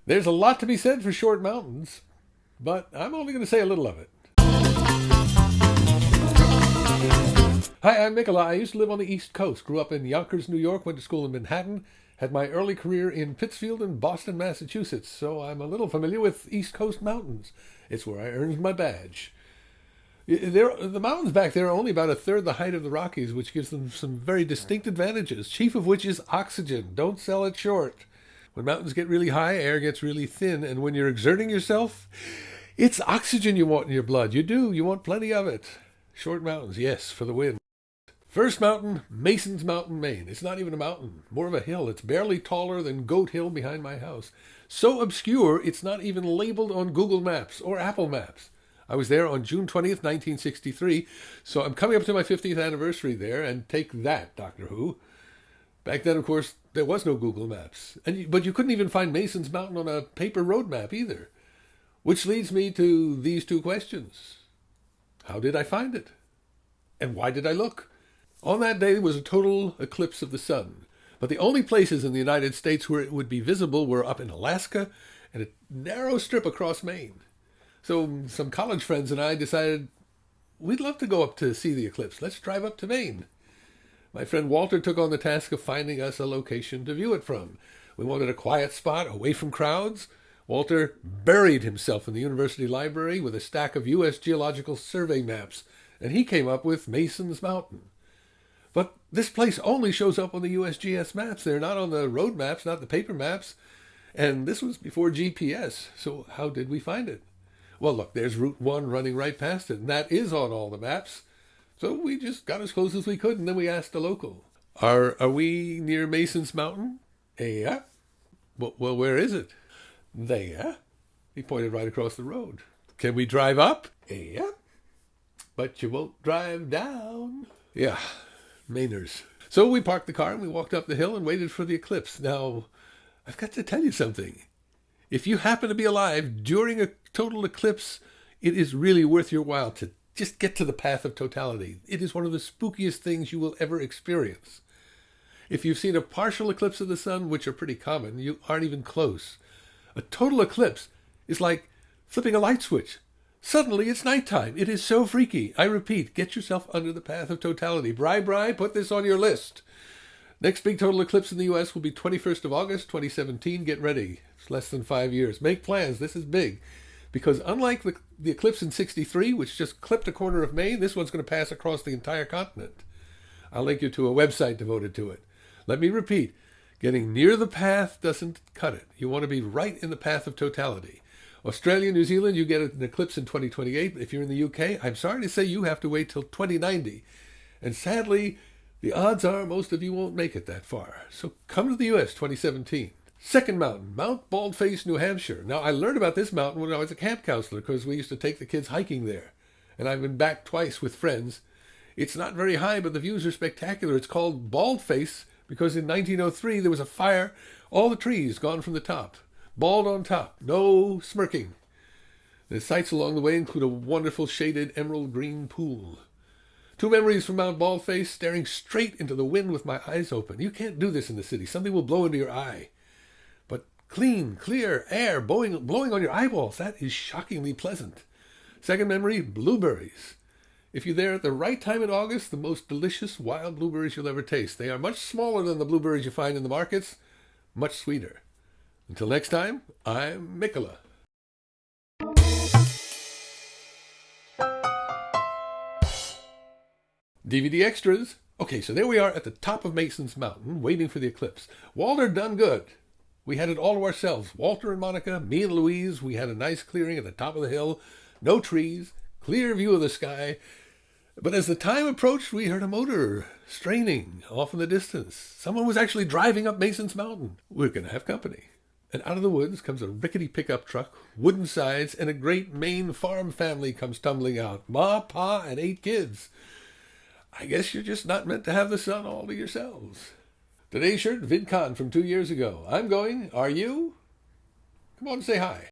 There's a lot to be said for short mountains, but I'm only going to say a little of it. Hi, I'm Mikola. I used to live on the East Coast. Grew up in Yonkers, New York, went to school in Manhattan, had my early career in Pittsfield and Boston, Massachusetts, so I'm a little familiar with East Coast mountains. It's where I earned my badge. The mountains back there are only about a third the height of the Rockies, which gives them some very distinct advantages, chief of which is oxygen. Don't sell it short. When mountains get really high, air gets really thin, and when you're exerting yourself, it's oxygen you want in your blood. You do. You want plenty of it. Short mountains, yes, for the win. First mountain, Mason's Mountain, Maine. It's not even a mountain, more of a hill. It's barely taller than Goat Hill behind my house. So obscure, it's not even labeled on Google Maps or Apple Maps. I was there on June 20th, 1963, so I'm coming up to my 50th anniversary there, and take that, Doctor Who. Back then, of course, there was no Google Maps, but you couldn't even find Mason's Mountain on a paper road map either. Which leads me to these two questions. How did I find it? And why did I look? On that day was a total eclipse of the sun, but the only places in the United States where it would be visible were up in Alaska and a narrow strip across Maine. So some college friends and I decided we'd love to go up to see the eclipse. Let's drive up to Maine. My friend Walter took on the task of finding us a location to view it from. We wanted a quiet spot away from crowds. Walter buried himself in the university library with a stack of U.S. Geological Survey maps, and he came up with Mason's Mountain. But this place only shows up on the USGS maps. They're not on the road maps, not the paper maps. And this was before GPS, so how did we find it? Well, look, there's Route 1 running right past it, and that is on all the maps. So we just got as close as we could, and then we asked a local. Are we near Mason's Mountain? Yeah. Well, where is it? There. He pointed right across the road. Can we drive up? Yeah. But you won't drive down. Yeah, Mainers. So we parked the car and we walked up the hill and waited for the eclipse. Now, I've got to tell you something. If you happen to be alive during a total eclipse, it is really worth your while to just get to the path of totality. It is one of the spookiest things you will ever experience. If you've seen a partial eclipse of the sun, which are pretty common, you aren't even close. A total eclipse is like flipping a light switch. Suddenly it's nighttime. It is so freaky. I repeat, get yourself under the path of totality. Bri, put this on your list. Next big total eclipse in the U.S. will be 21st of August, 2017. Get ready. It's less than 5 years. Make plans. This is big. Because unlike the eclipse in 63, which just clipped a corner of Maine, this one's going to pass across the entire continent. I'll link you to a website devoted to it. Let me repeat. Getting near the path doesn't cut it. You want to be right in the path of totality. Australia, New Zealand, you get an eclipse in 2028. If you're in the UK, I'm sorry to say you have to wait till 2090. And sadly, the odds are most of you won't make it that far. So come to the US 2017. Second mountain, Mount Baldface, New Hampshire. Now, I learned about this mountain when I was a camp counselor because we used to take the kids hiking there. And I've been back twice with friends. It's not very high, but the views are spectacular. It's called Baldface because in 1903 there was a fire, all the trees gone from the top. Bald on top, no smirking. The sights along the way include a wonderful shaded emerald green pool. Two memories from Mount Baldface, staring straight into the wind with my eyes open. You can't do this in the city. Something will blow into your eye. But clean, clear air blowing on your eyeballs, that is shockingly pleasant. Second memory, blueberries. If you're there at the right time in August, the most delicious wild blueberries you'll ever taste. They are much smaller than the blueberries you find in the markets, much sweeter. Until next time, I'm Mikola. DVD extras. Okay, so there we are at the top of Mason's Mountain, waiting for the eclipse. Walter done good. We had it all to ourselves. Walter and Monica, me and Louise, we had a nice clearing at the top of the hill. No trees, clear view of the sky. But as the time approached, we heard a motor straining off in the distance. Someone was actually driving up Mason's Mountain. We're going to have company. And out of the woods comes a rickety pickup truck, wooden sides, and a great Maine farm family comes tumbling out. Ma, Pa, and 8 kids. I guess you're just not meant to have the sun all to yourselves. Today's shirt, VidCon from 2 years ago. I'm going. Are you? Come on and say hi.